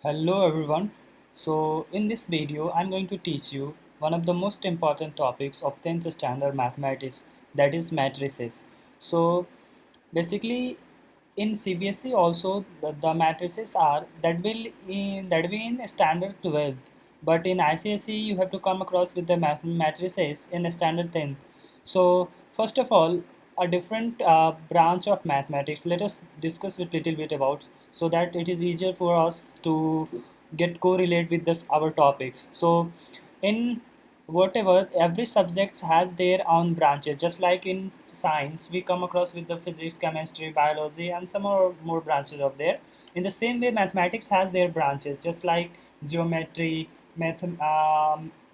Hello everyone. So in this video I'm going to teach you one of the most important topics of 10th standard mathematics, that is matrices. So basically in CBSE also the matrices are that will in standard 12th, but in ICSE you have to come across with the matrices in standard 10th. So first of all, a different branch of mathematics, let us discuss a little bit about, so that it is easier for us to get correlate with this our topics. So in whatever, every subject has their own branches, just like in science we come across with the physics, chemistry, biology, and some more branches of there. In the same way mathematics has their branches, just like geometry,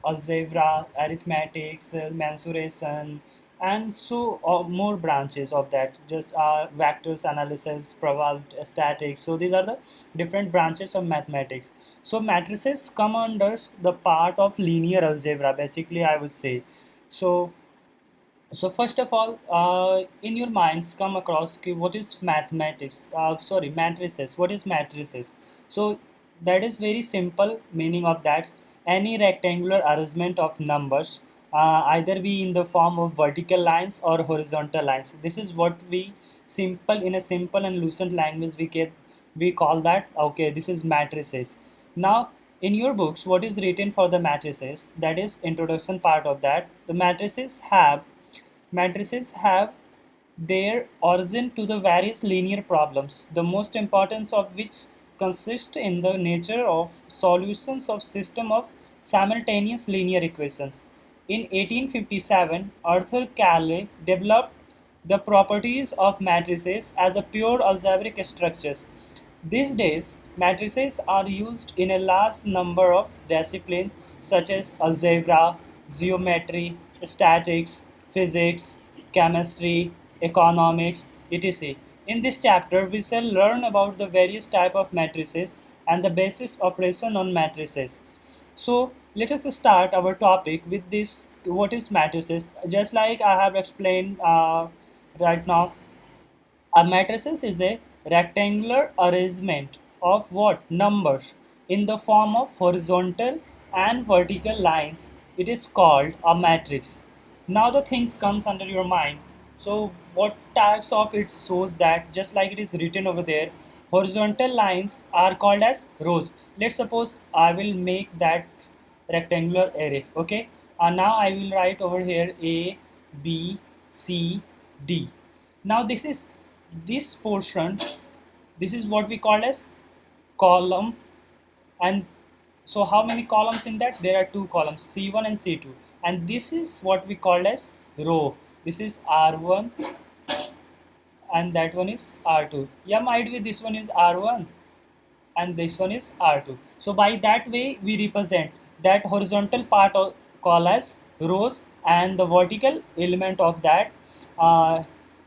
algebra, arithmetics, mensuration, and so more branches of that, just vectors analysis, probability, statics. So these are the different branches of mathematics. So matrices come under the part of linear algebra, basically I would say. So first of all, in your minds come across what is mathematics, sorry, matrices. What is matrices? So that is very simple meaning of that: any rectangular arrangement of numbers, either be in the form of vertical lines or horizontal lines. This is what we simple, in a simple and lucent language we call that, okay, this is matrices. Now in your books, what is written for the matrices, that is introduction part of that. The matrices have their origin to the various linear problems, the most important of which consist in the nature of solutions of system of simultaneous linear equations. In 1857, Arthur Cayley developed the properties of matrices as a pure algebraic structures. These days, matrices are used in a large number of disciplines such as algebra, geometry, statics, physics, chemistry, economics, etc. In this chapter, we shall learn about the various type of matrices and the basis operation on matrices. So let us start our topic with this: what is matrices? Just like I have explained right now, a matrices is a rectangular arrangement of what? Numbers in the form of horizontal and vertical lines. It is called a matrix. Now the things comes under your mind. So what types of it shows that, just like it is written over there, horizontal lines are called as rows. Let's suppose I will make that rectangular array, okay, and now I will write over here A, B, C, D. Now this portion, this is what we call as column. And so how many columns in that? There are two columns, C1 and C2, and this is what we call as row. This is R1 and that one is R2. Yeah, might be this one is R1 and this one is R2. So by that way we represent that horizontal part of call as rows, and the vertical element of that uh,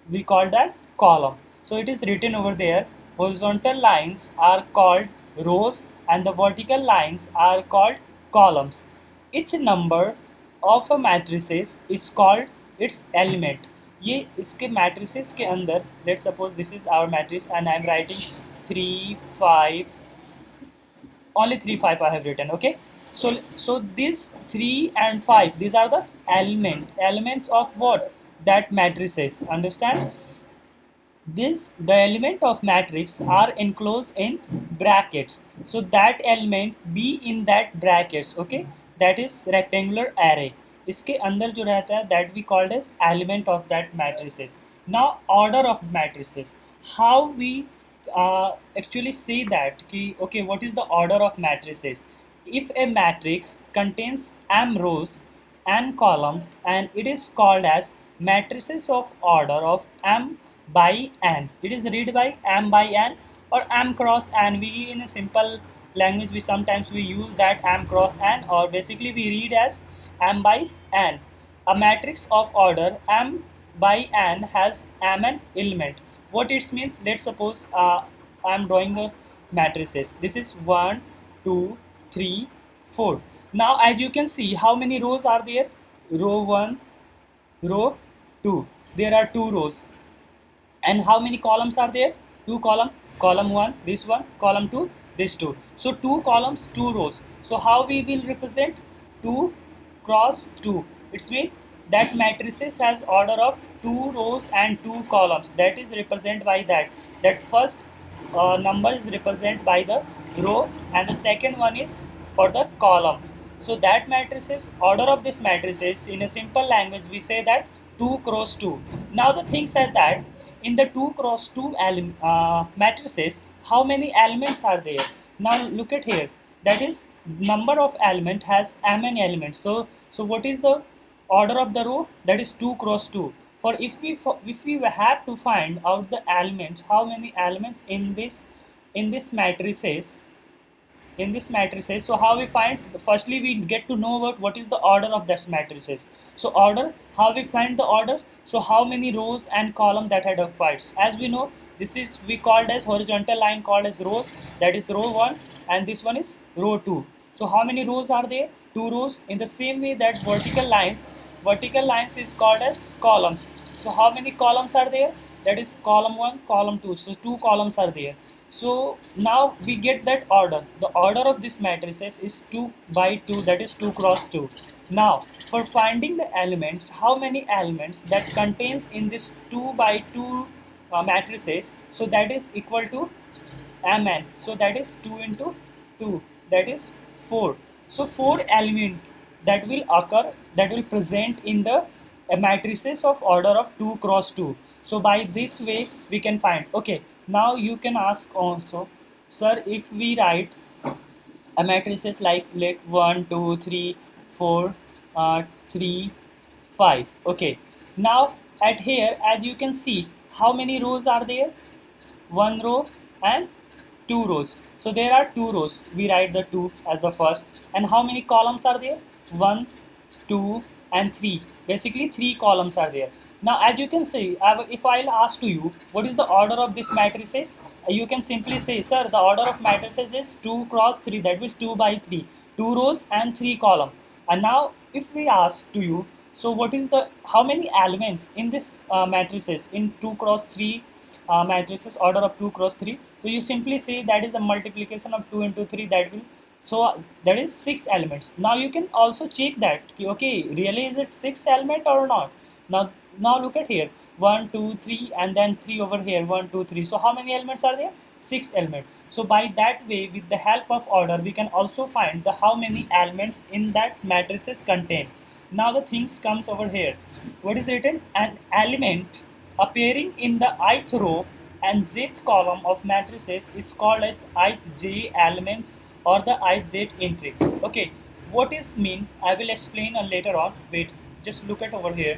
we call that column. So it is written over there, horizontal lines are called rows and the vertical lines are called columns. Each number of a matrices is called its element. ये इसके matrices के अंदर, let's suppose this is our matrix and I am writing 3 5, only 3 5 I have written, okay. So these 3 and 5, these are the elements of what? That matrices, understand. This the element of matrix are enclosed in brackets, so that element be in that brackets, okay. That is rectangular array, इसके अंदर जो रहता है that we called as element of that matrices. Now order of matrices, how we actually see that कि okay, what is the order of matrices? If a matrix contains m rows and columns, and it is called as matrices of order of m by n. It is read by m by n or m cross n. We in a simple language we sometimes we use that m cross n, or basically we read as m by n. A matrix of order m by n has mn element. What it means? Let's suppose I am drawing a matrices. This is 1, 2, 3, 4. Now as you can see, how many rows are there? Row 1, row 2. There are 2 rows. And how many columns are there? 2 column. Column 1, this one. Column 2, this two. So two columns, two rows. So how we will represent 2 cross 2? It's mean that matrices has order of 2 rows and 2 columns. That is represented by that. That first number is represented by the row and the second one is for the column. So that matrices, order of this matrices in a simple language we say that 2 cross 2. Now the things are that in the 2 cross 2 matrices, how many elements are there? Now look at here. That is number of element has mn elements. So what is the order of the row? That is 2 cross 2. For if we have to find out the elements, how many elements in this matrices, so how we find? Firstly we get to know about what is the order of that matrices. So order, how we find the order? So how many rows and column that had occupied? As we know, this is we called as horizontal line called as rows, that is row 1 and this one is row 2. So how many rows are there? 2 rows. In the same way that vertical lines is called as columns. So how many columns are there? That is column 1, column 2. So 2 columns are there. So now we get that order. The order of this matrices is 2 by 2, that is 2 cross 2. Now for finding the elements, how many elements that contains in this 2 by 2 matrices, so that is equal to mn. So that is 2 into 2, that is 4. So 4 element that will occur, that will present in the matrices of order of 2 cross 2. So by this way we can find. Okay, now you can ask also, sir, if we write a matrices like 1 2 3 4 3 5. Okay, now at here as you can see, how many rows are there? One row and two rows. So there are two rows. We write the two as the first. And how many columns are there? One, two, and three. Basically, three columns are there. Now, as you can see, if I'll ask to you, what is the order of this matrices? You can simply say, sir, the order of matrices is 2 cross 3. That means 2 by 3. Two rows and three columns. And now, if we ask to you, so what is the, how many elements in this matrices in 2 cross 3 matrices, order of 2 cross 3? So you simply say that is the multiplication of 2 into 3, that will, so that is 6 elements. Now you can also check that, okay, really is it 6 element or not? Now look at here, 1 2 3 and then 3 over here, 1 2 3. So how many elements are there? 6 elements. So by that way, with the help of order, we can also find the how many elements in that matrices contain. Now the things comes over here. What is written? An element appearing in the ith row and zth column of matrices is called as ith j elements or the ith z entry. Okay, what is mean? I will explain later on. Wait, just look at over here.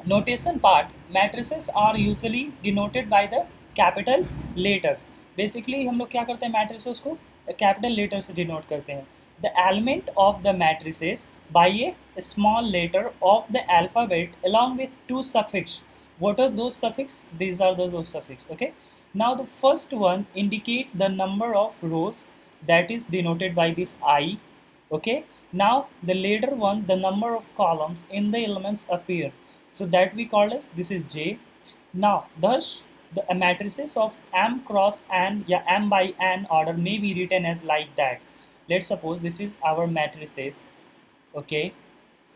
Notation part, matrices are usually denoted by the capital letters. Basically हम लोग क्या करते हैं matrices को capital letter से denote करते हैं. The element of the matrices by a small letter of the alphabet along with two suffix. What are those suffix? These are those suffix. Okay. Now the first one indicate the number of rows, that is denoted by this I. Okay. Now the later one, the number of columns in the elements appear, so that we call as this is J. Now thus the matrices of m cross n, yeah, m by n order may be written as like that. Let's suppose this is our matrices, okay,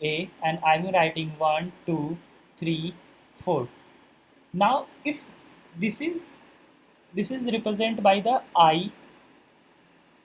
A, and I'm writing 1 2 3 4. Now if this is represented by the I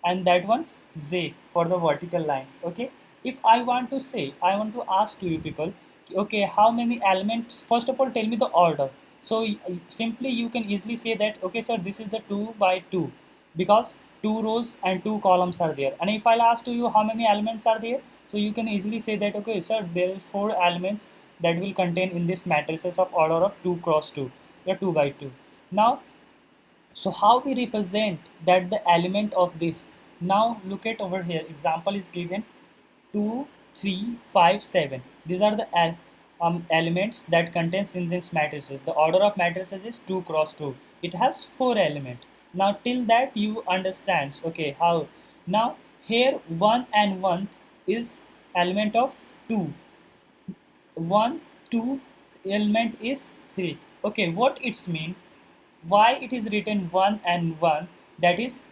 and that one Z for the vertical lines. Okay, if I want to say, I want to ask to you people, okay, how many elements? First of all, tell me the order. So simply you can easily say that, okay sir, this is the 2 by 2 because 2 rows and 2 columns are there. And if I'll ask to you how many elements are there, so you can easily say that, okay sir, there are 4 elements that will contain in this matrices of order of 2 cross 2, or 2 by 2. Now so how we represent that the element of this? Now look at over here. Example is given 2, 3, 5, 7. These are the elements that contains in this matrices. The order of matrices is 2 cross 2. It has 4 elements. Now till that you understand. Okay, how? Now here 1 and 1 is element of 2. 1 2 element is 3. Okay, what it's mean? Why it is written 1 and 1, that is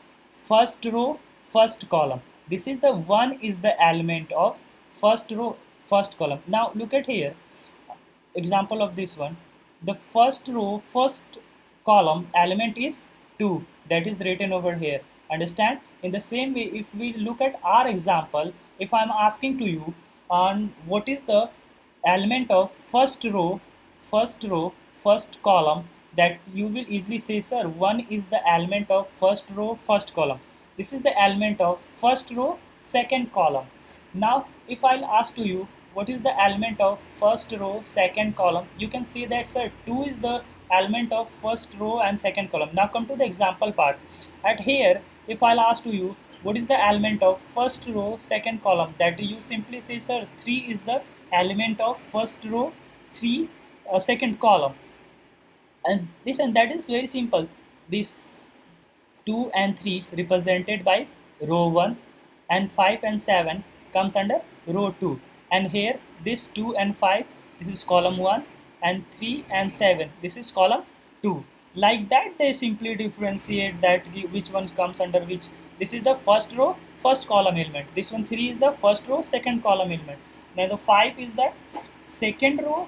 first row first column. This is the one is the element of first row first column. Now look at here, example of this one. The first row first column element is 2, that is written over here. Understand? In the same way, if we look at our example, if I'm asking to you on what is the element of first row first column, that you will easily say, sir, 1 is the element of first row first column. This is the element of first row second column. Now if I'll ask to you what is the element of first row second column, you can see that, sir, 2 is the element of first row and second column. Now come to the example part. At here, if I'll ask to you what is the element of first row second column, that you simply say, sir, 3 is the element of first row 3 second column. And this and that is very simple. This 2 and 3 represented by row 1, and 5 and 7 comes under row 2. And here this 2 and 5, this is column 1, and 3 and 7, this is column 2. Like that they simply differentiate that which one comes under which. This is the first row first column element. This one 3 is the first row second column element. Now the 5 is the second row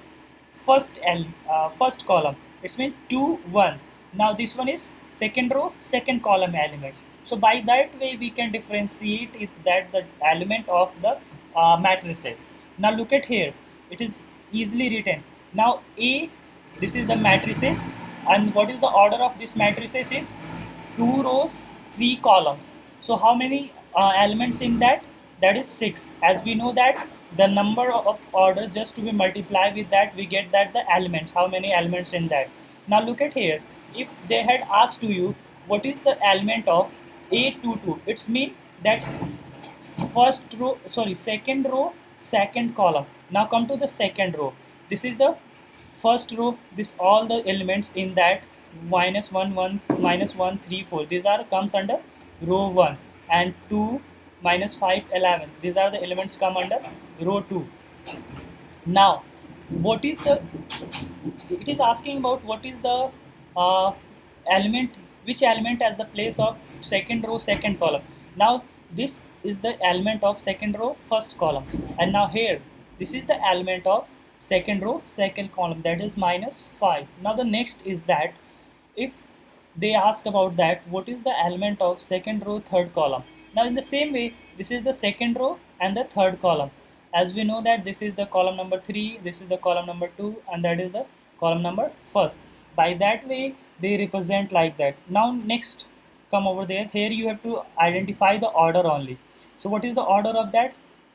first column. It's mean 2 1. Now this one is second row second column elements. So by that way we can differentiate it, that the element of the matrices. Now look at here, it is easily written. Now A, this is the matrices, and what is the order of this matrices is 2 rows 3 columns. So how many elements in that? That is 6. As we know that the number of order, just to be multiplied with that, we get that the elements, how many elements in that. Now look at here, if they had asked to you what is the element of A22, it's mean that first row, sorry, second row second column. Now come to the second row. This is the first row, this all the elements in that minus 1 1 minus 1 3 4, these are comes under row 1, and 2 minus 5 11, these are the elements come under row 2. Now what is the, it is asking about what is the uh, element, which element has the place of second row second column. Now this is the element of second row first column, and now here this is the element of second row second column, that is minus 5. Now the next is that if they ask about that what is the element of second row third column. Now in the same way, this is the second row and the third column. As we know that this is the column number 3, this is the column number 2, and that is the column number first. By that way they represent like that. Now next, come over there, here you have to identify the order only. So what is the order of that?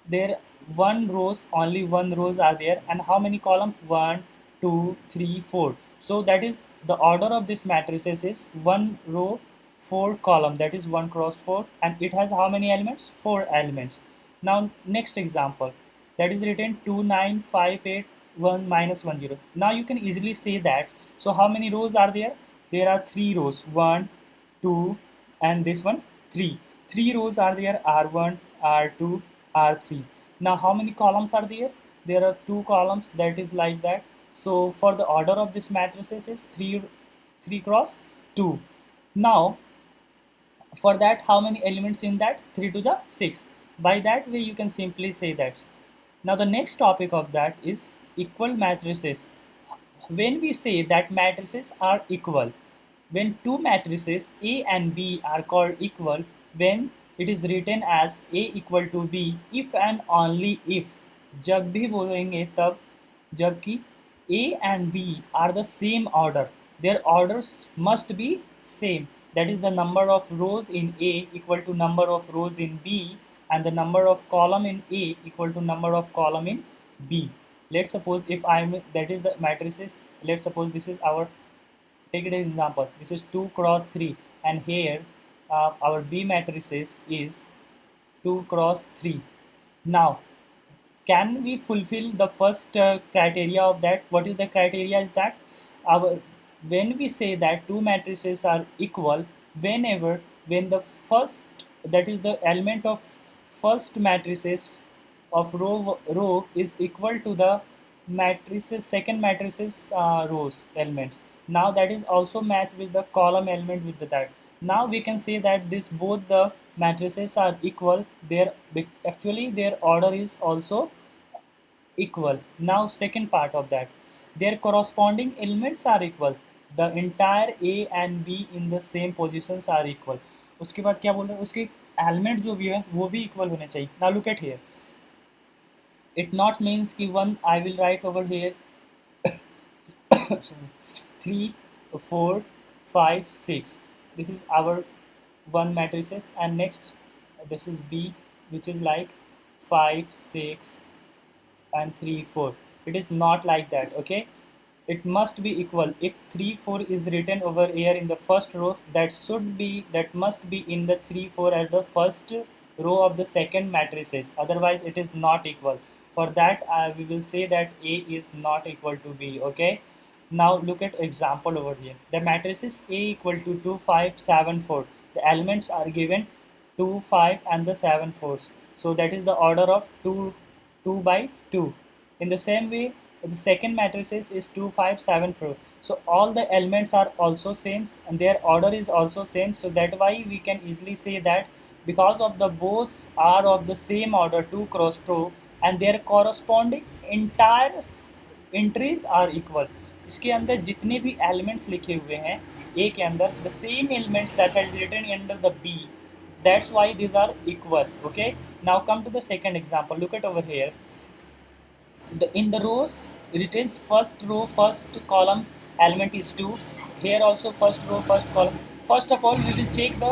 There one rows, only one rows are there, and how many column? 1 2 3 4. So that is the order of this matrices is 1 row 4 column, that is 1 cross 4, and it has how many elements? 4 elements. Now next example, that is written 2 9 5 8 1 minus 1 0. Now you can easily say that. So how many rows are there? There are 3 rows, 1 2 and this one 3. 3 rows are there, R1 R2 R3. Now how many columns are there? There are 2 columns, that is like that. So for the order of this matrices is 3 cross 2. Now for that, how many elements in that? 3 to the 6. By that way you can simply say that. Now the next topic of that is equal matrices. When we say that matrices are equal, when two matrices A and B are called equal, when it is written as A equal to B, if and only if, जब भी बोलेंगे तब, जबकि A and B are the same order, their orders must be same. That is the number of rows in A equal to number of rows in B, and the number of column in A equal to number of column in B. Let's suppose if I'm, that is the matrices, let's suppose this is our, take it as example, this is 2 cross 3, and here our B matrices is 2 cross 3. Now can we fulfill the first criteria of that? What is the criteria? Is that our, when we say that two matrices are equal, whenever when the first, that is the element of first matrices of row is equal to the matrices second matrices rows elements. Now that is also matched with the column element with that. Now we can say that this both the matrices are equal. Their actually their order is also equal. Now second part of that, their corresponding elements are equal. The entire A and B in the same positions are equal. उसके बाद क्या बोल रहे हैं, उसके element जो भी है वो भी इक्वल होने चाहिए. Now look at here. It not means कि one I will write over here sorry, 3, 4, 5, 6. This is our one matrices, and next this is B, which is like 5, 6, and 3, 4. It is not like that, okay? It must be equal. If 3, 4 is written over here in the first row, that must be in the 3, 4 at the first row of the second matrices. Otherwise, it is not equal. For that, we will say that A is not equal to B, okay? Now look at example over here. The matrices A equal to 2, 5, 7, 4. The elements are given 2, 5 and the 7 fours. So that is the order of 2, 2 by 2. In the same way, the second matrices is 2, 5, 7, 4. So all the elements are also same and their order is also same. So that why we can easily say that because of the both are of the same order 2 cross 2 and their corresponding entire entries are equal. इसके अंदर जितने भी elements लिखे हुए हैं A के अंदर the same elements that has written under the B, that's why these are equal. Okay, now come to the second example. Look at over here. In the rows it is first row first column element is 2. Here also first row first column. First of all we will check the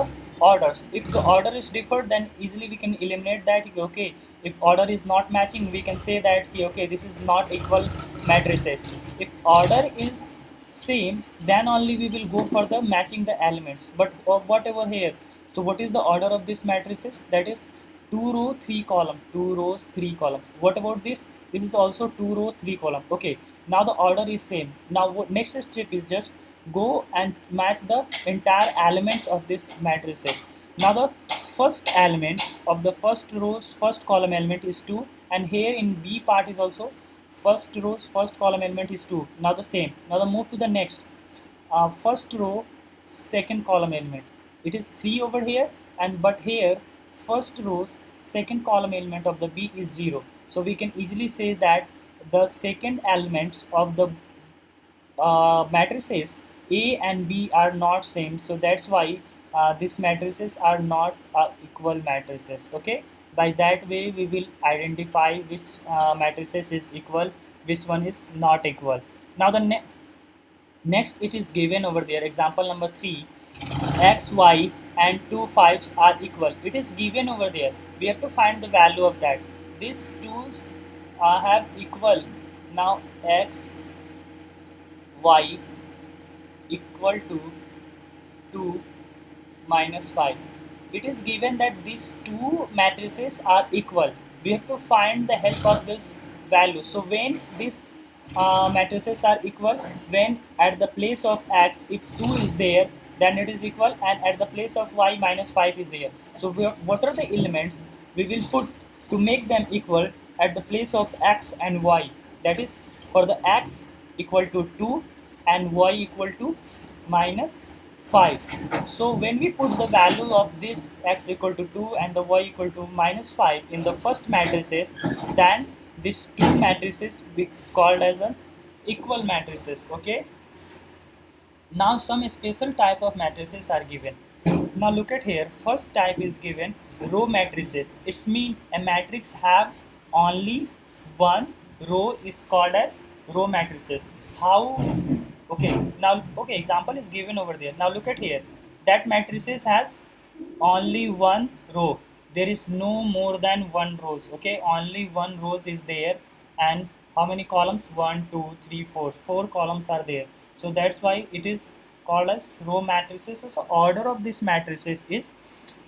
orders. If the order is different, then easily we can eliminate that. Okay, if order is not matching, we can say that okay, this is not equal matrices. If order is same, then only we will go for the matching the elements. But whatever here, so what is the order of this matrices? That is 2 row 3 column, 2 rows 3 columns. What about this? This is also 2 row 3 column. Okay, now the order is same. Now next step is just go and match the entire elements of this matrices. Now the first element of the first rows first column element is 2, and here in B part is also first rows first column element is 2. Now the same. Now the move to the next first row second column element, it is 3 over here, and but here first rows second column element of the B is 0. So we can easily say that the second elements of the matrices A and B are not same. So that's why these matrices are not equal matrices. Okay, by that way we will identify which matrices is equal, which one is not equal. Now the next it is given over there, example number 3, x, y and 2 5s are equal. It is given over there. We have to find the value of that. These twos have equal. Now x, y equal to 2 minus 5. It is given that these two matrices are equal. We have to find the help of this value. So when these matrices are equal, when at the place of x if 2 is there, then it is equal, and at the place of y minus 5 is there. So what are the elements we will put to make them equal at the place of x and y? That is, for the x equal to 2 and y equal to minus 5. So when we put the value of this x equal to 2 and the y equal to minus 5 in the first matrices, then these two matrices be called as an equal matrices. Okay, now some special type of matrices are given. Now look at here. First type is given row matrices. It's mean a matrix have only one row is called as row matrices. How? Okay. Now okay, example is given over there. Now look at here. That matrices has only one row. There is no more than one rows. Okay, only one rows is there, and how many columns? 1, 2, 3, 4. 4 columns are there. So that's why it is called as row matrices. So order of this matrices is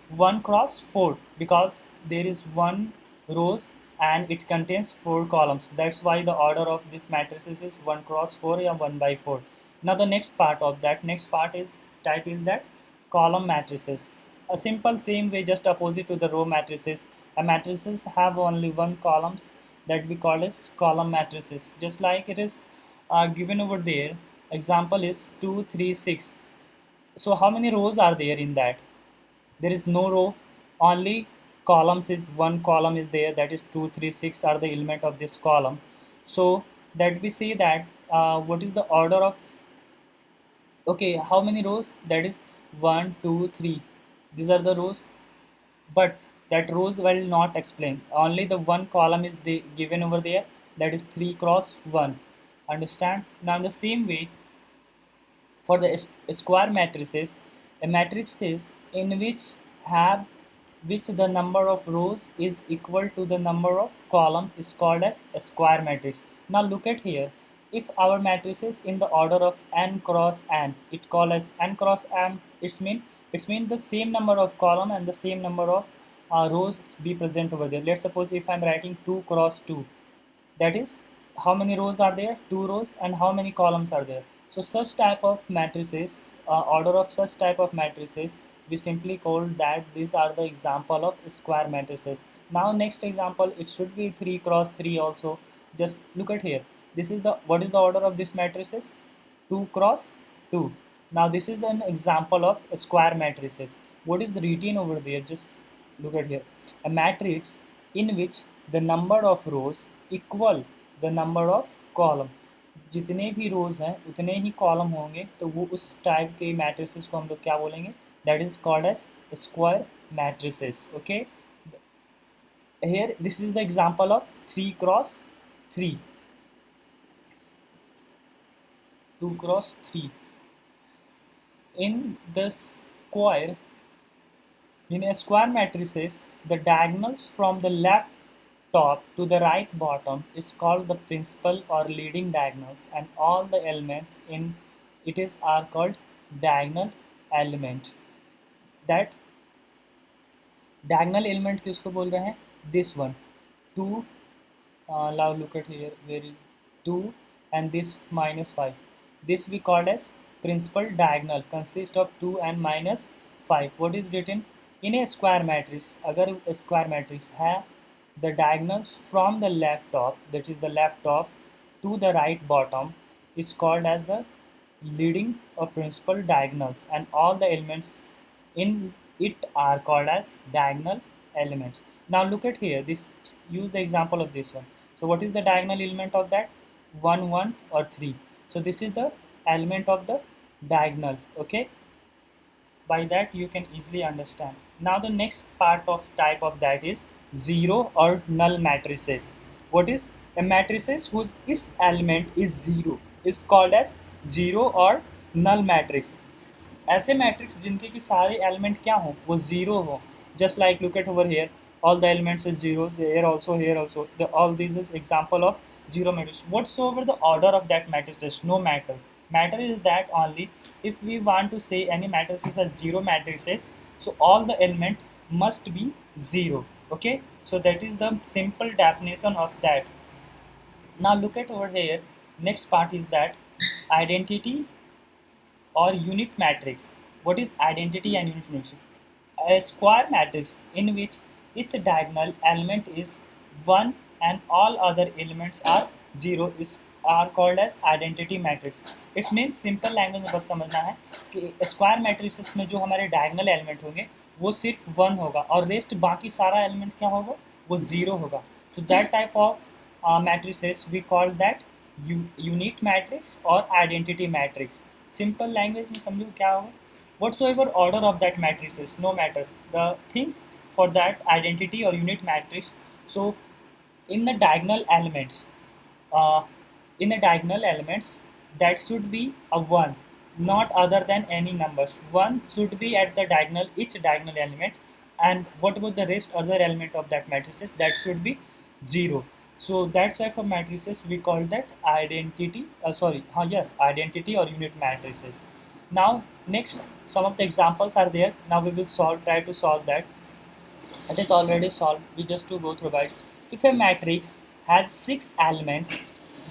1 cross 4 because there is one rows and it contains 4 columns. That's why the order of this matrices is 1 cross 4 or 1 by 4. Now the next part of that next part is type is that column matrices. A simple same way, just opposite to the row matrices. A matrices have only one columns, that we call as column matrices. Just like it is given over there. Example is 2, 3, 6. So how many rows are there in that? There is no row, only columns. Is one column is there, that is 2 3 6 are the element of this column. So that we see that what is the order of, okay, how many rows? That is 1 2 3, these are the rows. But that rows will not explain, only the one column is given over there, that is 3 cross 1. Understand? Now in the same way, for the square matrices, a matrix is in which the number of rows is equal to the number of column is called as a square matrix. Now look at here. If our matrix is in the order of n cross n, it called as n cross m. It's mean the same number of column and the same number of rows be present over there. Let's suppose if I'm writing 2 cross 2, that is how many rows are there? 2 rows. And how many columns are there? So such type of matrices, order of such type of matrices, we simply call that these are the example of square matrices. Now next example, it should be 3 cross 3 also. Just look at here, this is the, what is the order of this matrices? 2 cross 2. Now this is an example of square matrices. What is written over there? Just look at here. A matrix in which the number of rows equal the number of column. जितने भी रोज हैं उतने ही column होंगे, तो वो उस type के matrices को हम लोग क्या बोलेंगे? That is called as square matrices. Okay, here this is the example of 3 cross 3, 2 cross 3. In the square, in a square matrices, the diagonals from the left top to the right bottom is called the principal or leading diagonals, and all the elements in it is are called diagonal element. That diagonal element किसको बोल रहे हैं? This one, 2. Now look at here, where 2 and this minus 5. This we called as principal diagonal, consist of 2 and minus 5. What is written in a square matrix? अगर square matrix है, the diagonals from the left top, that is the left top, to the right bottom is called as the leading or principal diagonals, and all the elements in it are called as diagonal elements. Now look at here, this, use the example of this one. So what is the diagonal element of that? 1 1 or 3. So this is the element of the diagonal. Okay, by that you can easily understand. Now the next part of type of that is zero or null matrices. What is a matrices whose is element is zero is called as zero or null matrix. ऐसे matrix जिनके कि सारे element क्या हो, वो zero हो. Just like look at over here, all the elements is zeros, here also all these is example of zero matrix. Whatsoever the order of that matrices, no matter. Matter is that only if we want to say any matrices as zero matrices, so all the element must be zero. Okay, so that is the simple definition of that. Now look at over here, next part is that identity or unit matrix. What is identity and unit matrix? A square matrix in which its diagonal element is 1 and all other elements are 0 is are called as identity matrix. It means simple language में बहुत समझना है कि square matrices में जो हमारे diagonal element होंगे वो सिर्फ 1 होगा और रेस्ट बाकी सारा एलिमेंट क्या होगा? वो 0 होगा. So that type of matrices we call that unit matrix or identity matrix. Simple language में समझो क्या होगा? Whatsoever order of that matrices, no matters. The things for that identity or unit matrix. So in the diagonal elements, uh, that should be a 1, not other than any numbers. 1 should be at the diagonal, each diagonal element, and what about the rest other element of that matrices? That should be 0. So that type of matrices we call that identity. Identity or unit matrices. Now next, some of the examples are there. Now we will try to solve that. It is already solved. We just to go through it. If a matrix has 6 elements,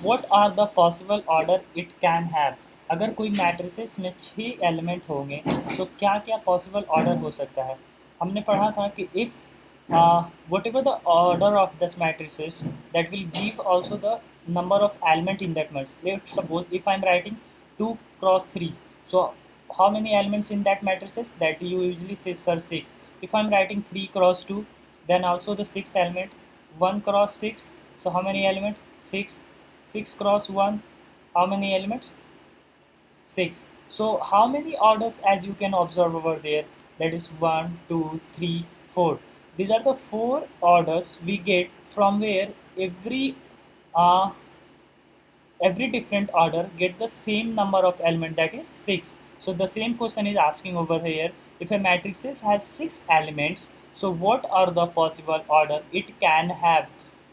what are the possible order it can have? अगर कोई matrices में 6 element होंगे तो क्या क्या possible order हो सकता है? हमने पढ़ा था कि if whatever the order of this matrices, that will give also the number of element in that matrix. Let's suppose if I'm writing 2 cross 3, so how many elements in that matrices? That you usually say, sir, 6. If I'm writing 3 cross 2, then also the 6 element. 1 cross 6, so how many elements? 6. 6 cross 1, how many elements? 6. So how many orders, as you can observe over there, that is 1, 2, 3, 4. These are the 4 orders we get from where uh, every different order get the same number of element, that is 6. So the same question is asking over here, if a matrix has 6 elements, so what are the possible order it can have?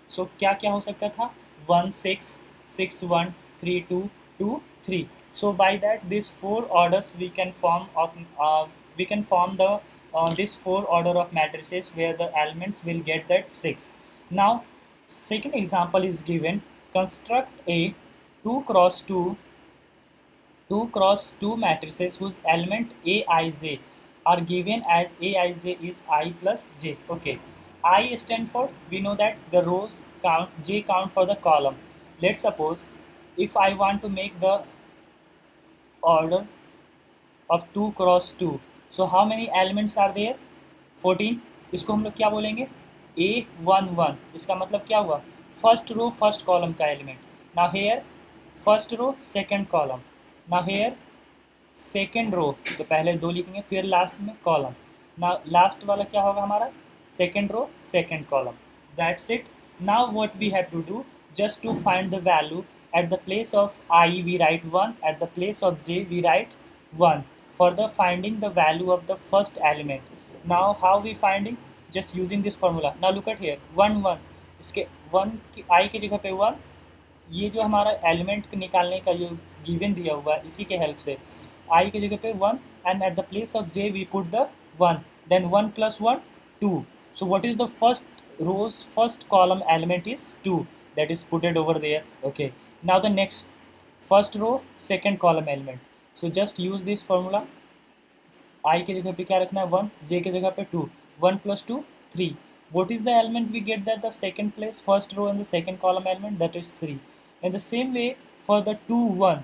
So क्या क्या हो सकता था? 1 6, 6 1, 3 2, 2 3. So by that these 4 orders we can form the this 4 order of matrices where the elements will get that 6. Now second example is given. Construct a 2 cross 2 2 cross 2 matrices whose element aij are given as aij is I plus j. Okay, I stand for, we know that the rows count, j count for the column. Let's suppose if I want to make the order of 2 cross 2, so how many elements are there? 14. इसको हम लोग क्या बोलेंगे? A11. इसका मतलब क्या हुआ? First row first column का element. Now here first row second column. Now here second row, तो पहले 2 लिखेंगे, फिर लास्ट में कॉलम. ना लास्ट वाला क्या होगा हमारा? Second row second column. That's it. Now what we have to do, just to find the value, at the place of I we write 1, at the place of j we write 1 for the finding the value of the first element. Now how we finding? Just using this formula. Now look at here, 1 1, इसके 1 की I की जगह पे 1, ये जो हमारा element निकालने का जो गिवन दिया हुआ है इसी के हेल्प से I की जगह पे 1 and at the place of j we put the 1, then 1 plus 1 2. So what is the first row's first column element is 2, that is put it over there. Okay, now the next first row second column element, so just use this formula. I की जगह पे क्या रखना है? 1, j की जगह पे 2, 1 plus 2 3. What is the element we get that the second place first row and the second column element, that is 3. In the same way for the 2 1,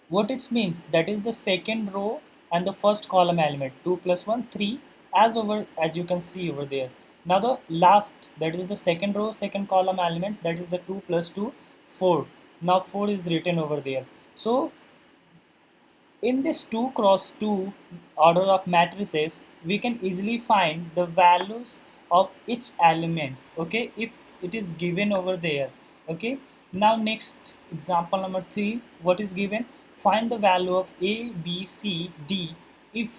what it means, that is the second row and the first column element, 2 plus 1 3, as you can see over there. Now the last, that is the second row second column element, that is the 2 plus 2 4. Now 4 is written over there. So in this 2 cross 2 order of matrices, we can easily find the values of each elements. Okay, if it is given over there. Okay, now next example number 3, what is given? Find the value of a b c d if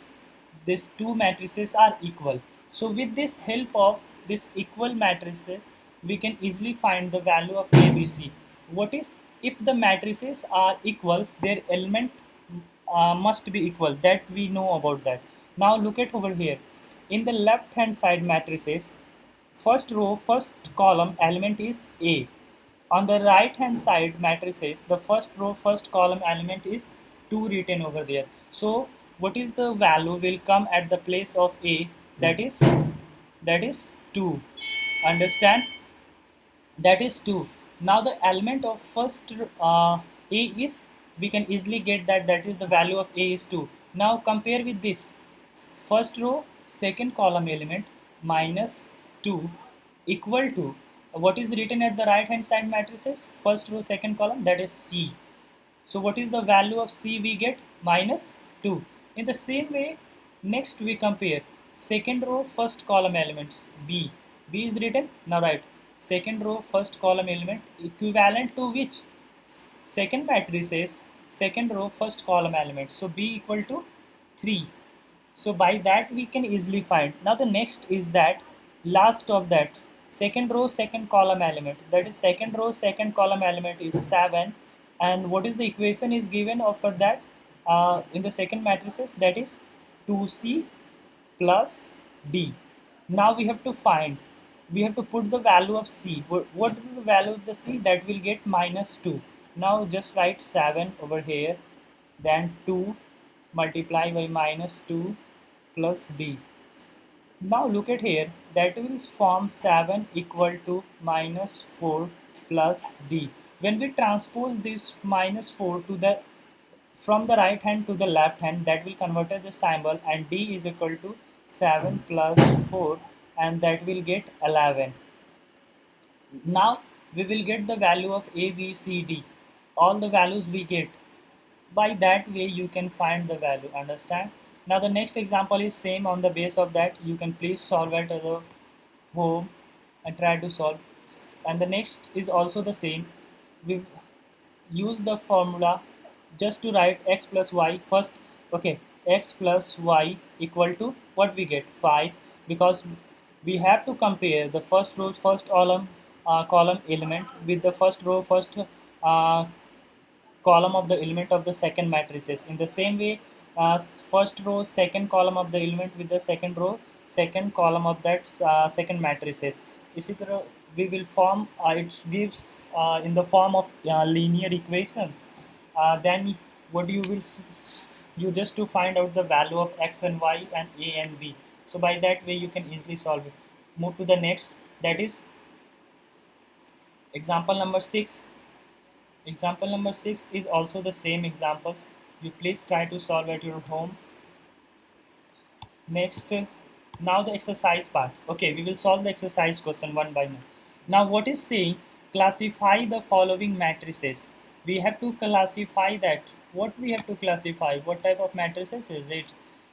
these two matrices are equal. So with this help of this equal matrices, we can easily find the value of ABC. What is, if the matrices are equal, their element must be equal, that we know about that. Now look at over here. In the left hand side matrices, first row first column element is A. On the right hand side matrices, the first row first column element is 2 written over there. So what is the value will come at the place of A? That is 2. Understand? That is 2. Now the element of first A is, we can easily get that, that is the value of A is 2. Now compare with this, first row second column element minus 2 equal to, what is written at the right hand side matrices, first row second column, that is C. So what is the value of C we get? Minus 2. In the same way, next we compare second row first column elements B. B is written, now write second row first column element equivalent to which? Second matrices second row first column element. So B equal to 3. So by that we can easily find. Now the next is that last of that second row second column element, that is second row second column element is 7, and what is the equation is given for that in the second matrices, that is 2c plus d. Now we have to find, we have to put the value of c. What is the value of the c? That will get minus 2. Now just write 7 over here, then 2 multiply by minus 2 plus d. Now look at here, that will form 7 equal to minus 4 plus d. When we transpose this minus 4 to the from the right hand to the left hand, that will convert the symbol, and d is equal to 7 plus 4, and that will get 11. Now we will get the value of a, b, c, d, all the values we get. By that way you can find the value, understand? Now the next example is same. On the base of that, you can please solve it at the home and try to solve. And the next is also the same. We use the formula just to write x plus y first. Okay, x plus y equal to what we get 5, because we have to compare the first row first column element with the first row first column of the element of the second matrices. In the same way, first row second column of the element with the second row second column of that second matrices. इसी तरह we will form it gives in the form of linear equations. Then what you will you just to find out the value of x and y and a and b. So by that way you can easily solve it. Move to the next, that is example number 6. Example number 6 is also the same examples. You please try to solve at your home. Next, now the exercise part. Okay, we will solve the exercise question one by one. Now what is saying? Classify the following matrices. We have to classify that. What we have to classify? What type of matrices is it?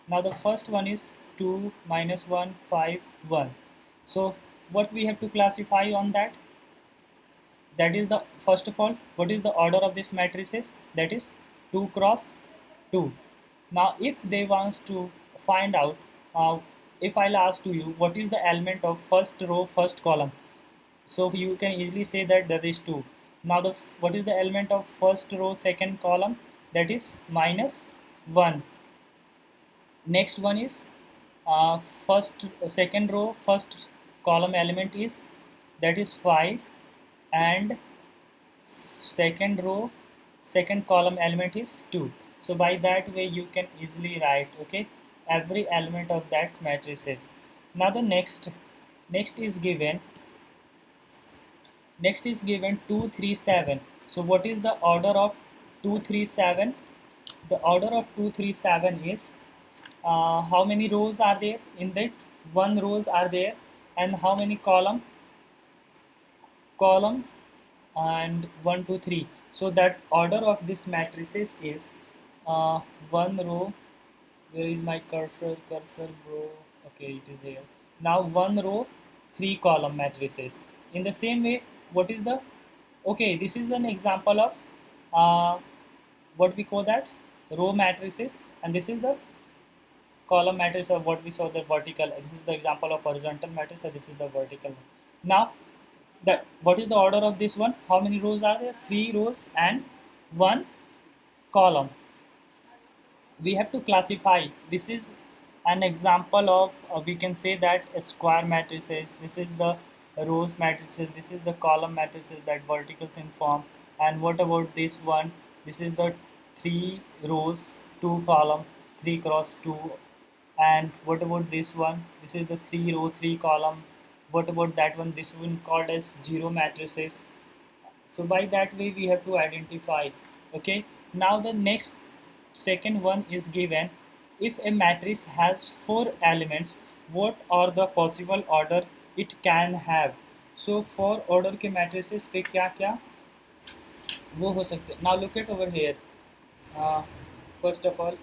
Now the first one is 2, minus 1, 5, 1. So what we have to classify on that? That is the first of all, what is the order of this matrices? That is 2 cross 2. Now if they wants to find out, if I'll ask to you what is the element of first row first column, so you can easily say that that is 2. Now the what is the element of first row second column? That is minus 1. Next one is first second row first column element is, that is 5, and second row second column element is 2. So by that way you can easily write, okay, every element of that matrices. Now the next is given, 2 3 7. So what is the order of 2 3 7? The order of 2 3 7 is, how many rows are there in that? One rows are there, and how many column and 1 2 3. So that order of this matrices is one row. Where is my cursor bro? Okay, it is here. Now one row 3 column matrices. In the same way, what is the, okay, this is an example of what we call that, row matrices, and this is the column matrix of what we saw, the vertical. This is the example of horizontal matrix, and this is the vertical one. Now that what is the order of this one? How many rows are there? 3 rows and 1 column. We have to classify. This is an example of we can say that a square matrices. This is the rows matrices. This is the column matrices, that verticals in form. And what about this one? This is the 3 rows 2 column 3 cross 2. And what about this one? This is the 3 row 3 column. What about that one? This one called as zero matrices. So by that way we have to identify. Okay, now the next second one is given, if a matrix has 4 elements, what are the possible order it can have? So 4 order के matrices पे क्या क्या वो हो सकते हैं? Now look at over here. First of all,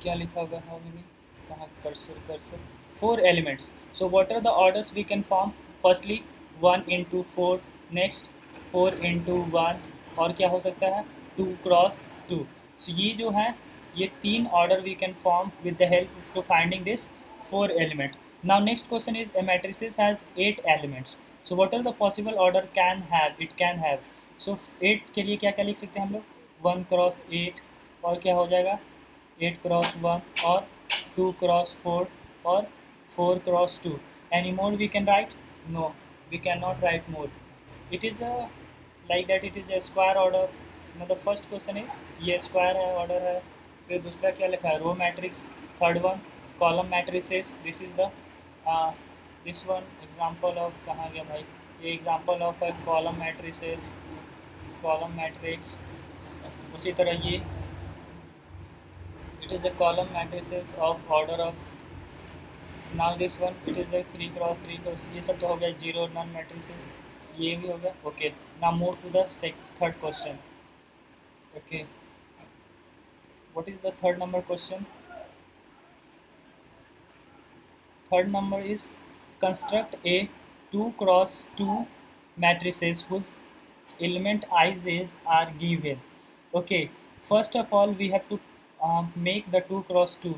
क्या लिखा हुआ? How many? कहाँ cursor 4 elements. So what are the orders we can form? Firstly 1 into 4, next 4 into 1, और क्या हो सकता है? 2 cross 2. So ये जो है, ये 3 order we can form with the help to finding this 4 element. Now next question is, a matrices has 8 elements. So what are the possible order can have? It can have. So 8 के लिए क्या क्या लिख सकते हैं हम लोग? 1 cross 8, और क्या हो जाएगा? 8 cross 1, और 2 cross 4, or 4 cross 2. Any more we can write? No, we cannot write more. It is a like that, it is a square order. Now the first question is, ये square है, order है. फिर दूसरा क्या लिखा है? Row matrix. Third one column matrices. This is the this one example of, कहाँ गया भाई? ये example of a column matrices, column matrix. उसी तरह ये it is the column matrices of order of, now this one it is a 3 cross 3 ये सब तो हो गया जीरो नॉन मैट्रिसेस, ये भी हो गया। Okay, now move to the third question. Okay, what is the third number question? Third number is construct a 2 cross 2 matrices whose element i's are given. Okay, first of all we have to make the 2 cross 2।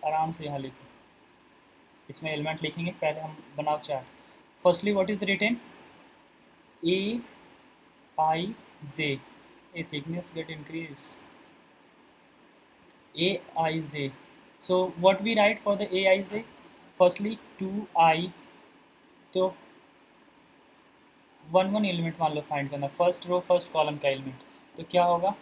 आराम से यहाँ लिखो, इसमें element लिखेंगे, पहले हम बनाओ chart. Firstly what is written, A I J, a thickness get increase, aij. So what we write for the aij? Firstly 2i, तो वन एलिमेंट मान लो फाइंड करना, फर्स्ट रो फर्स्ट कॉलम का एलिमेंट, तो क्या होगा,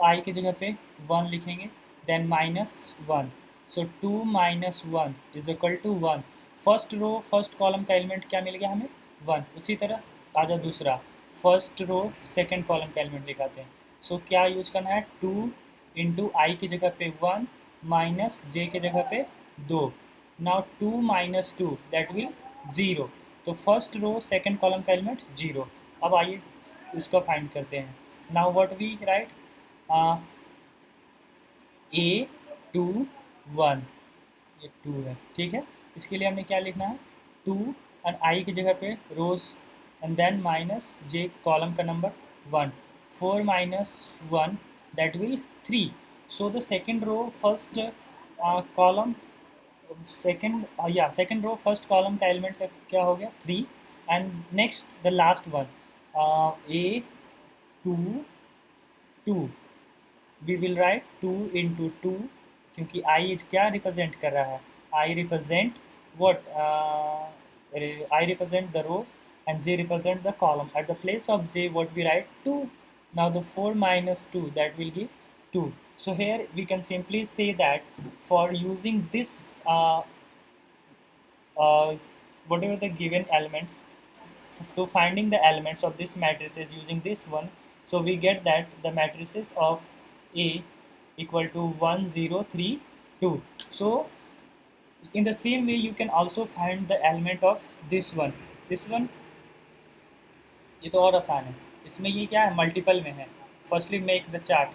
आई की जगह पे 1 लिखेंगे, then -1, so 2 - 1 is equal to 1। First row first column का एलिमेंट क्या मिल गया हमें, 1। उसी तरह आजा दूसरा, फर्स्ट रो सेकंड कॉलम का एलिमेंट लिखाते हैं। सो क्या यूज करना है, 2 इंटू आई की जगह पे 1 माइनस जे की जगह पे 2। Now 2 - 2 that will 0। तो फर्स्ट रो सेकंड कॉलम का एलिमेंट 0। अब आइए उसको फाइंड करते हैं। नाउ व्हाट वी राइट, ए 2 1, ये 2 है, ठीक है। इसके लिए हमें क्या लिखना है, 2 एंड आई की जगह पे rows and then minus j column का number 1, 4 - 1 that will 3। So the second row first column second row first column का एलिमेंट क्या हो गया, 3। And next the last one, a 2 2, we will write 2 into 2, क्योंकि i क्या represent कर रहा है, i represent what, i represent the row and j represent the column. At the place of j what we write, 2। now the 4 minus 2 that will give 2। so here we can simply say that for using this whatever the given elements, to finding the elements of this matrices using this one, so we get that the matrices of A equal to 1 0 3 2। so in the same way you can also find the element of this one, this one, ये तो और आसान है, इसमें ये क्या है, multiple में है। Firstly make the chart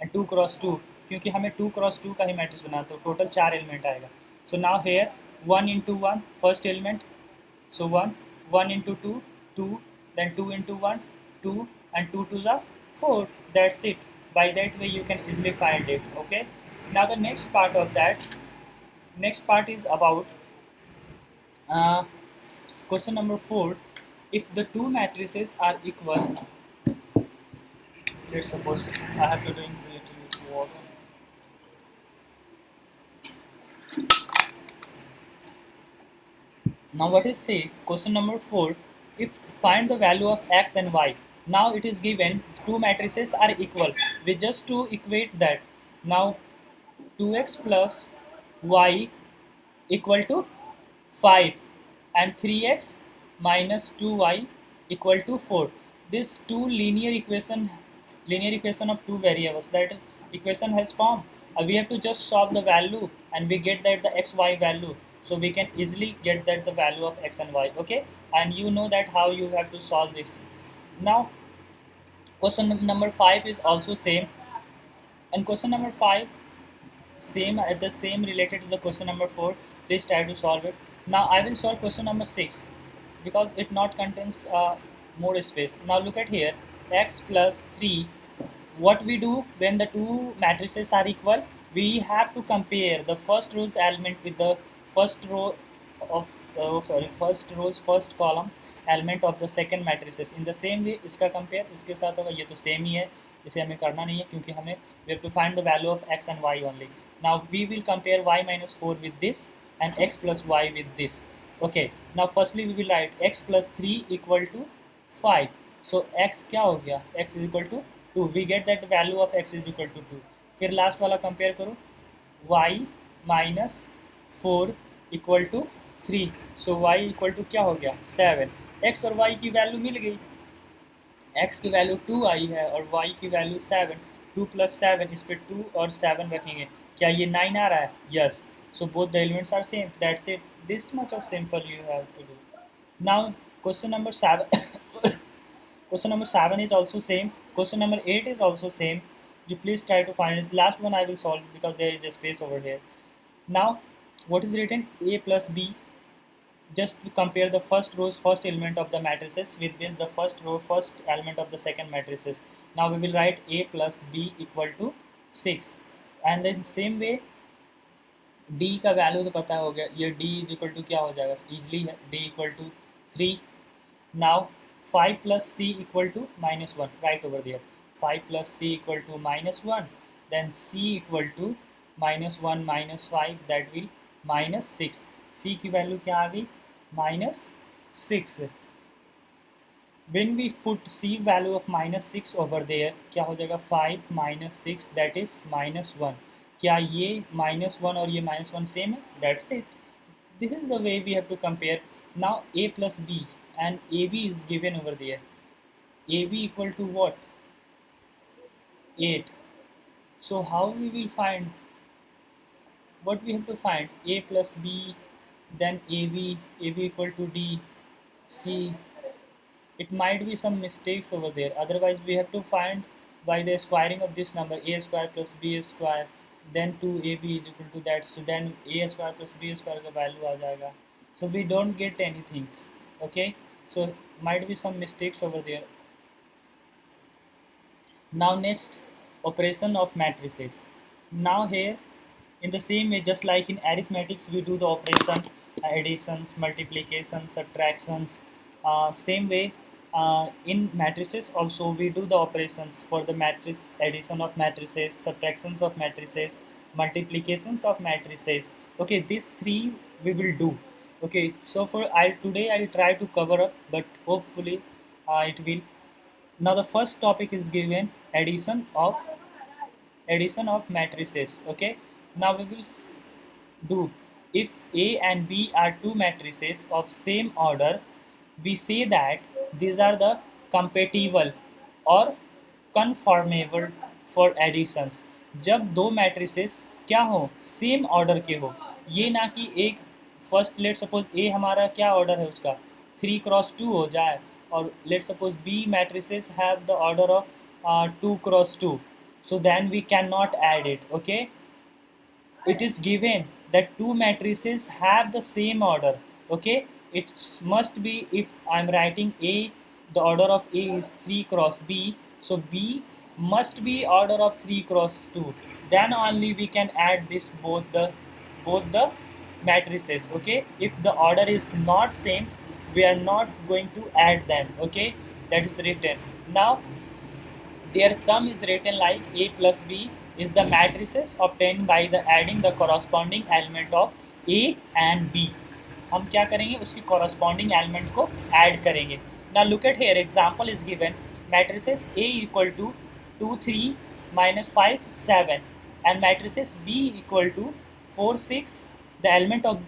and 2 cross 2, क्योंकि हमें 2 क्रॉस 2 का ही मैट्रिक्स बनाना, तो टोटल 4 एलिमेंट आएगा। So now here 1 into 1 first element, so 1 into 2 2, then 2 into 1 2, and 2 2s are 4, that's it। by that way you can easily find it। okay, now the next part of that, next part is about question number 4, if the two matrices are equal, let's suppose I have to doing creative work। now what is says question number 4, if find the value of x and y, now it is given two matrices are equal, we just to equate that, now 2x plus y equal to 5 and 3x minus 2y equal to 4, this two linear equation of two variables, that equation has formed, we have to just solve the value and we get that the xy value, so we can easily get that the value of x and y। okay, and you know that how you have to solve this। now question number 5 is also same, and question number 5 same at the same related to the question number 4, please try to solve it। now I will solve question number 6 because it not contains more space। now look at here, x plus 3, what we do when the two matrices are equal, we have to compare the first row's element with the first row of first row's first column element of the second matrices in the same way। इसका compare इसके साथ होगा, ये तो same ही है, इसे हमें करना नहीं है क्योंकि हमें we have to find the value of x and y only। now we will compare y minus 4 with this and x plus y with this। okay, now firstly we will write x plus 3 equal to 5, so x क्या हो गया, x is equal to 2, we get that the value of x is equal to 2। फिर last वाला compare करो, y minus 4 equal to 3, so y equal to क्या हो गया 7, x और y की वैल्यू मिल गई। x की वैल्यू 2 आई है और y की वैल्यू 7, 2 प्लस 7, इस पे 2 और 7 रखेंगे, क्या ये 9 आ रहा है? Yes. So both the elements are same. That's it. This much of simple you have to do. Now question number 7. Question number 7 is also same. Question number 8 is also same. You please try to find it. Last one I will solve because there is a space over here. Now what is written? A plus b. Just to compare the first row's first element of the matrices with this the first row first element of the second matrices. Now we will write a plus b equal to 6, and in same way d का value तो पता हो गया, ये d is equal to क्या हो जाएगा, easily है, d equal to 3. Now 5 plus c equal to minus 1, right over there. 5 plus c equal to minus 1, then c equal to minus 1 minus 5, that will minus 6. c की value क्या आ गई? minus 6. When we put c value of minus 6 over there, क्या हो जाएगा? 5 minus 6, that is minus 1. क्या ये minus 1 और ये minus 1 same है? That's it. This is the way we have to compare. Now a plus b and ab is given over there. AB equal to what? 8. So how we will find? What we have to find? A plus b, then AB equal to d, c. It might be some mistakes over there. Otherwise we have to find by the squaring of this number, a square plus b square, then 2ab is equal to that. So then a square plus b square का value आ जाएगा. So we don't get anything. Okay. So might be some mistakes over there. Now next, operation of matrices. Now here, in the same way, just like in arithmetics, we do the operation, additions, multiplications, subtractions. Same way, in matrices also we do the operations for the matrix, addition of matrices, subtractions of matrices, multiplications of matrices. Okay, these three we will do. Okay, so for today I'll try to cover up, but hopefully it will. Now the first topic is given addition of matrices. Okay, now we will do, if A and B are two matrices of same order, we say that these are the compatible or conformable for additions. जब दो matrices क्या हो, same order के हो, ये ना कि एक फर्स्ट लेट सपोज ए हमारा क्या ऑर्डर है उसका 3x2 हो जाए, और let suppose B matrices have the order of 2x2, so then we cannot add it. Okay, it is given that two matrices have the same order. Okay, it must be, if I'm writing a, the order of a is 3 cross b, so b must be order of 3 cross 2, then only we can add this both the matrices. Okay, if the order is not same, we are not going to add them. Okay, that is written. Now their sum is written like A plus B is the matrices obtained by the adding the corresponding element of A and B. हम क्या करेंगे, उसकी corresponding element को add करेंगे. Now look at here, example is given, matrices A equal to 2 3 minus 5 7, and matrices B equal to 4 6. The element of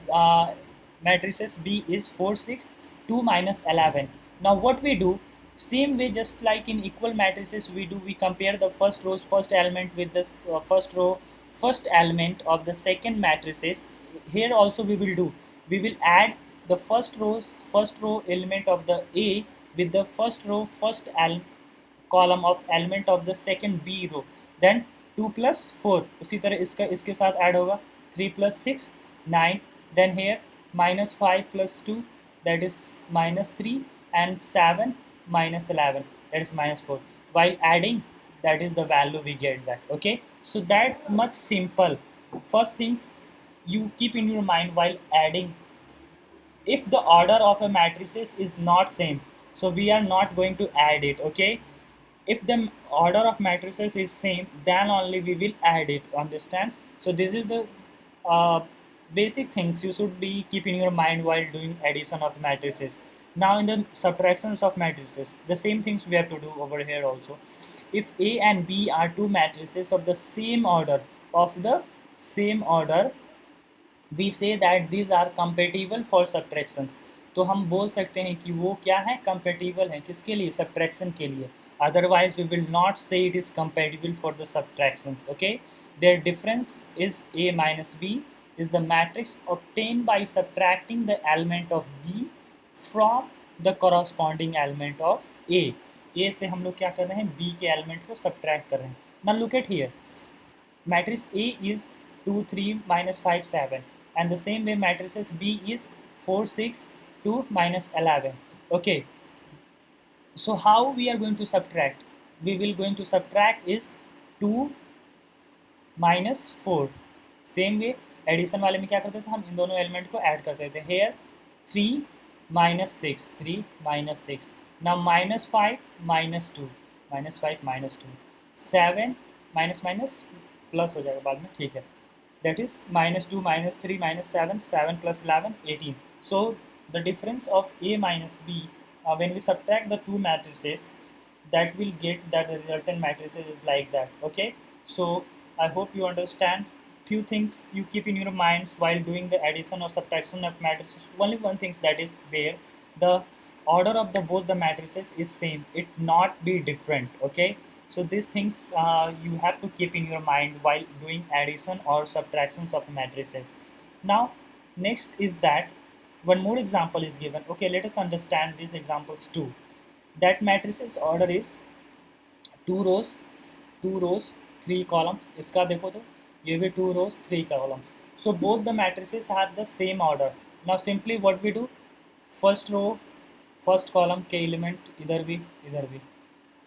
matrices B is 4 6 2 minus 11. Now what we do, same way just like in equal matrices we compare the first row's first element with the first row first element of the second matrices. Here also we will add the first row element of the A with the first row column of element of the second B row, then 2 plus 4 उसी तरह इसके साथ add होगा, 3 plus 6 9, then here minus 5 plus 2, that is minus 3, and 7 minus 11, that is minus 4. While adding, that is the value we get that. Okay, so that much simple. First things you keep in your mind while adding, if the order of a matrices is not same, so we are not going to add it. Okay, if the order of matrices is same, then only we will add it. Understand? So this is the uh, basic things you should be keep in your mind while doing addition of matrices. Now in the subtractions of matrices, the same things we have to do over here also. If A and B are two matrices of the same order, we say that these are compatible for subtractions. तो हम बोल सकते हैं कि वो क्या है, compatible है किसके लिए, सब्ट्रैक्शन के लिए। Otherwise we will not say it is compatible for the subtractions. Okay, there difference is a minus b is the matrix obtained by subtracting the element of b from the corresponding element of a। a से हम लोग क्या कर रहे हैं, b के element को subtract कर रहे हैं। Now look eight here, matrix A is 2 3 minus 5 7, and the same way matrices B is 4 6 2 minus 11. Okay, so how we are going to subtract, we will going to subtract is 2 minus 4। Same way addition वाले में क्या करते थे, हम इन दोनों element को add करते थे। Here 3 minus 6, 3 minus 6, now minus 5 minus 2, minus 5 minus 2, 7 minus minus plus हो जाएगा बाद में, ठीक है। That is minus 2 minus 3 minus 7, 7 plus 11 18। So the difference of A minus B, when we subtract the two matrices, that will get that the resultant matrices is like that। Okay, so I hope you understand few things you keep in your minds while doing the addition or subtraction of matrices. Only one thing that is there, the order of the both the matrices is same, it not be different। Okay, so these things you have to keep in your mind while doing addition or subtractions of matrices। Now next is that one more example is given। Okay, let us understand these examples too। that matrices order is 2 rows 3 columns। इसका देखो तो ये भी 2 rows 3 columns। so both the matrices have the same order। now simply what we do, first row first column के element इधर भी,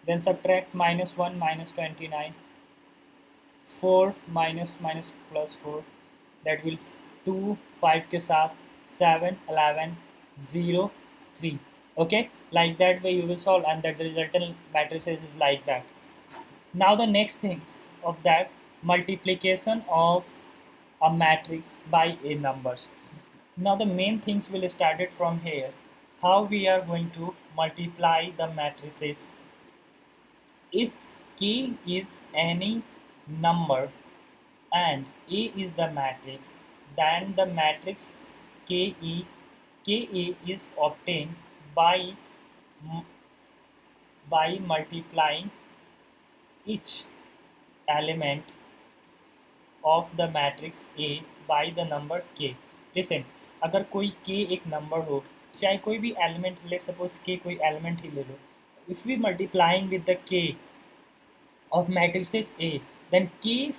then subtract -1 -29, 4 minus minus plus 4, that will 2 5 के साथ 7 11 0 3। okay, like that way you will solve, and that the resultant matrices is like that। now the next things of that, multiplication of a matrix by a numbers। now the main things will start it from here, how we are going to multiply the matrices। if k is any number and A is the matrix, then the matrix KA is obtained by multiplying each element of the matrix A by the number K। Listen, अगर कोई K एक number हो, चाहे कोई भी element, let's suppose K कोई element ही ले लो, if we multiplying with the K of matrices A, then K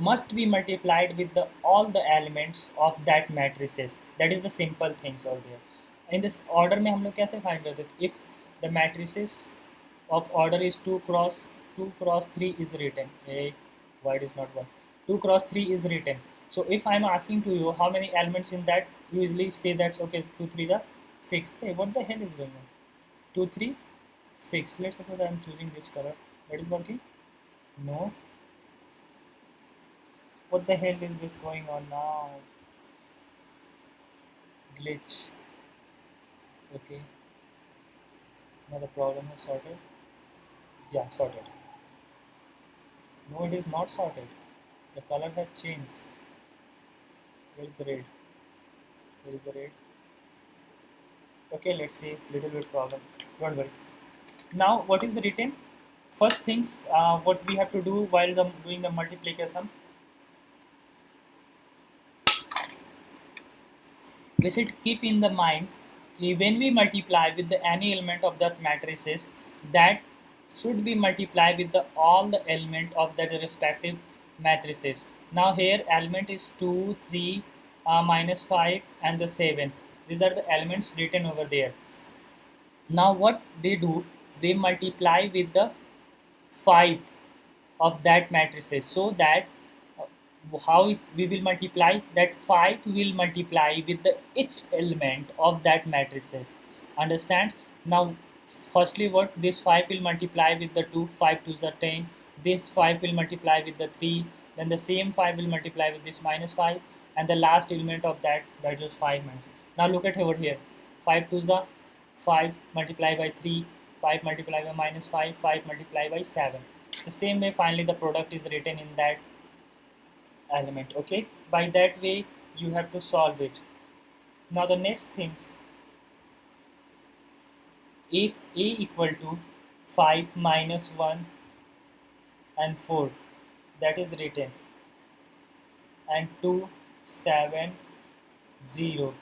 must be multiplied with the all the elements of that matrices। that is the simple things over there। in this order में हम लोग कैसे find करते थे, if the matrices of order is 2 cross 3 is written, why it is not 1, 2 cross 3 is written। so if I am asking to you how many elements in that, you usually say that okay 2 3 are 6। hey, what the hell is going on, 2 3 6, let's suppose I am choosing this color, that is working, no, what the hell is this going on now, glitch। okay, now the problem is sorted, yeah, sorted, no, it is not sorted, the color has changed, where is the red, where is the red, okay, let's see, little bit problem, don't worry। now what is written, first things what we have to do while doing the multiplication, we should keep in the minds when we multiply with the any element of that matrices, that should be multiplied with the all the element of that respective matrices। now here element is 2 3 minus 5 and the 7, these are the elements written over there। now what they do, they multiply with the 5 of that matrices, so that how we will multiply, that 5 will multiply with the each element of that matrices, understand। now firstly what, this 5 will multiply with the 2, 5 2s are 10, this 5 will multiply with the 3, then the same 5 will multiply with this minus 5, and the last element of that, that is 5 minus। now look at over here, 5 2s are 5 multiplied by 3, 5 multiplied by minus 5, 5 multiplied by 7, the same way finally the product is written in that element। okay, by that way you have to solve it। now the next things, if a equal to 5 minus 1 and 4, that is written, and 2 7 0,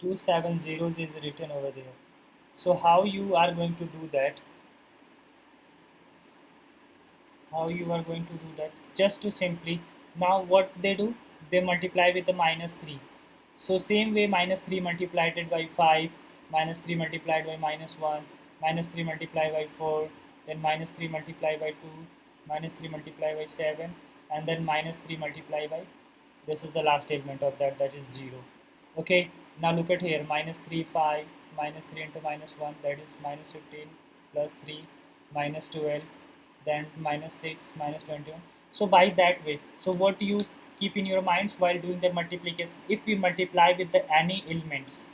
2 7 zeros is written over there. So how you are going to do that? How you are going to do that? Just to simply, now what they do, they multiply with the minus 3. So same way, minus 3 multiplied by 5, minus 3 multiplied by minus 1, minus 3 multiplied by 4, then minus 3 multiplied by 2, minus 3 multiplied by 7, and then minus 3 multiplied by, this is the last element of that, that is 0. Okay, now look at here, minus 3 5, minus 3 into minus 1, that is minus 15, plus 3 minus 12, then minus 6 minus 21. So by that way, so what you keep in your minds while doing the multiplication, if we multiply with the any elements,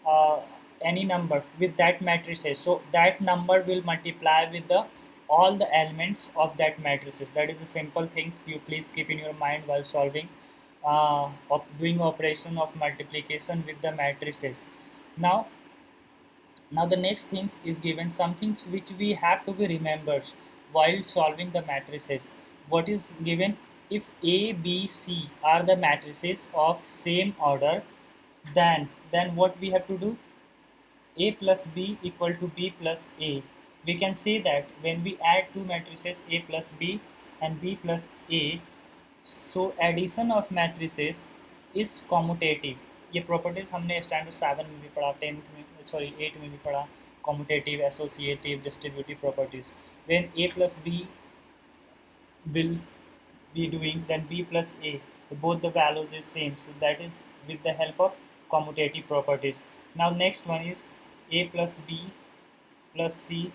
uh, any number with that matrices, so that number will multiply with the all the elements of that matrices. That is the simple things you please keep in your mind while solving, of doing operation of multiplication with the matrices. now Now the next things is given some things which we have to be remembered while solving the matrices. What is given? If A, B, C are the matrices of same order, then what we have to do? A plus B equal to B plus A. We can say that when we add two matrices A plus B and B plus A, so addition of matrices is commutative. ये properties हमने standard 7 में भी पढ़ा, 10th में, sorry 8 में भी पढ़ा, commutative, associative, distributive properties. When A plus B will be doing, then B plus A, both the values is same, so that is with the help of commutative properties. Now next one is A plus B plus C,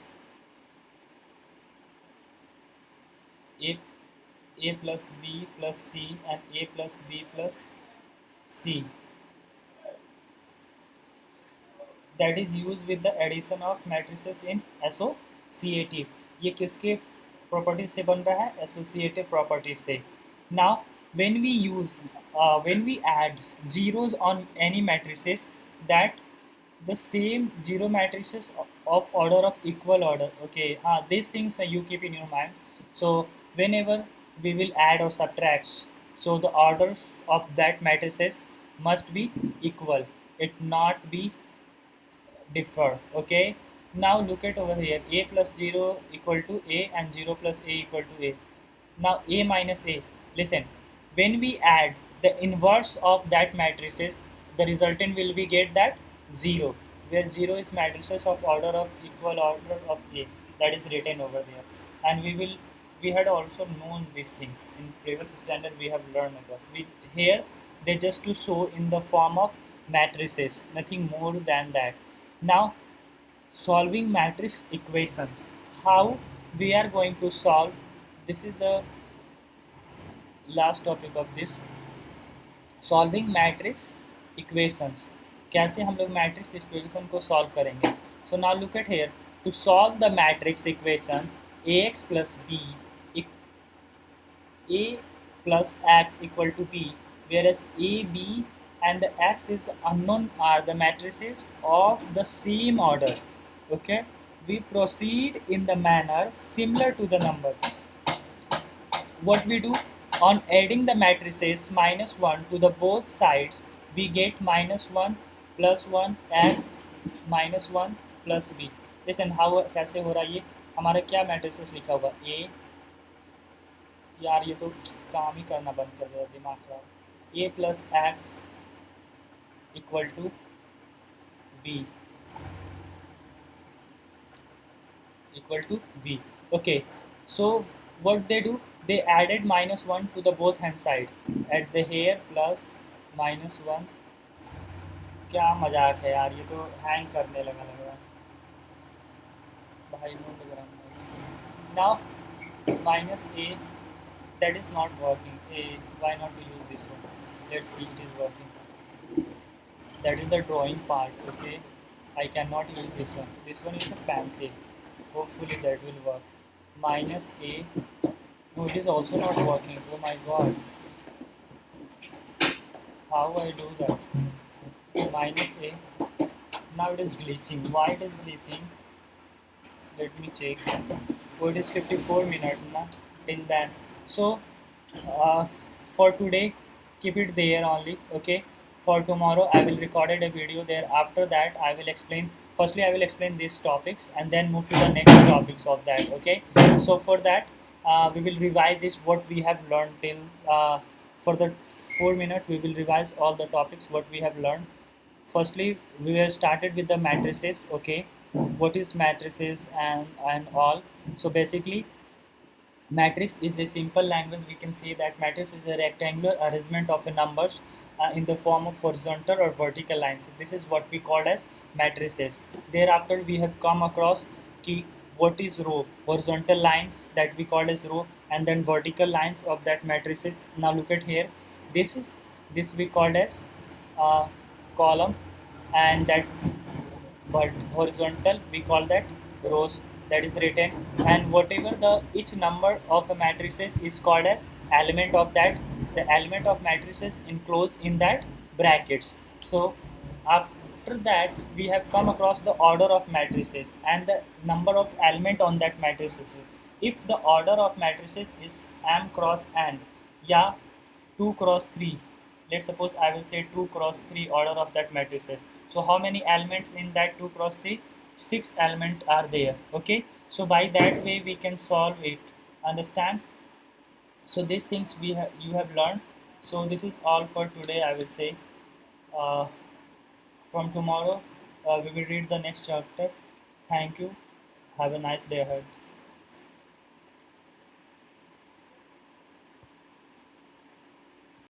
A, A plus B plus C and A plus B plus C, that is used with the addition of matrices in associative. ये किसके properties से बन रहा है? Associative properties से. Now when we use, when we add zeros on any matrices, that the same zero matrices of order of equal order. Okay, these things you keep in your mind. So whenever we will add or subtract, so the order of that matrices must be equal, it not be differ. Okay, now look at over here, a plus 0 equal to a and 0 plus a equal to a. Now a minus a, listen, when we add the inverse of that matrices, the resultant will be get that 0, where 0 is matrices of order of equal order of a, that is written over there. And we had also known these things in previous standard, we have learned about we here, they just to show in the form of matrices, nothing more than that. Now solving matrix equations, how we are going to solve, this is the last topic of this, solving matrix equations. कैसे हम लोग matrix equation को solve करेंगे? So now look at here, to solve the matrix equation A X plus B, a plus x equal to b, whereas a, b and the x is unknown are the matrices of the same order. Okay, we proceed in the manner similar to the number. What we do, on adding the matrices minus 1 to the both sides, we get minus 1 plus 1 x minus 1 plus b. Listen how कैसे हो रहा है ये, हमारा क्या matrices लिखा हुआ a, यार ये तो काम ही करना बंद कर दिया, दिमाग खराब. a plus x equal to b, equal to b. Okay, so what they do, they added minus 1 to the both hand side at the here plus minus 1. क्या मजाक है यार, ये तो हैंग करने लगा लग रहा है भाई, नो लग रहा. now minus a, that is not working. A, why not to use this one? Let's see, it is working. That is the drawing part. Okay, I cannot use this one. This one is a pencil. Hopefully that will work. Minus a, no, it is also not working. Oh my god, how I do that? Minus a Now it is glitching. Why it is glitching? Let me check. Oh, it is 54 minutes na till then. So uh, for today, keep it there only. Okay. For tomorrow, I will recorded a video there. After that, I will explain. Firstly, I will explain these topics and then move to the next topics of that. Okay. So for that, we will revise is what we have learned till for the 4 minutes. We will revise all the topics what we have learned. Firstly, we have started with the matrices. Okay, what is matrices and all. So basically, matrix is a simple language. We can say that matrix is a rectangular arrangement of a numbers in the form of horizontal or vertical lines. This is what we call as matrices. Thereafter, we have come across key what is row, horizontal lines that we call as row, and then vertical lines of that matrices. Now look at here. This we called as uh, column, and that but horizontal we call that rows, that is written, and whatever the each number of a matrices is called as element of that. The element of matrices enclosed in that brackets. So after that we have come across the order of matrices and the number of element on that matrices. If the order of matrices is m cross n, yeah, 2 cross 3, let's suppose I will say 2 cross 3 order of that matrices. So how many elements in that 2 cross 3? 6 elements are there. Okay, so by that way we can solve it. Understand? So these things we have you have learned. So this is all for today, I will say. uh, from tomorrow we will read the next chapter. Thank you. Have a nice day ahead.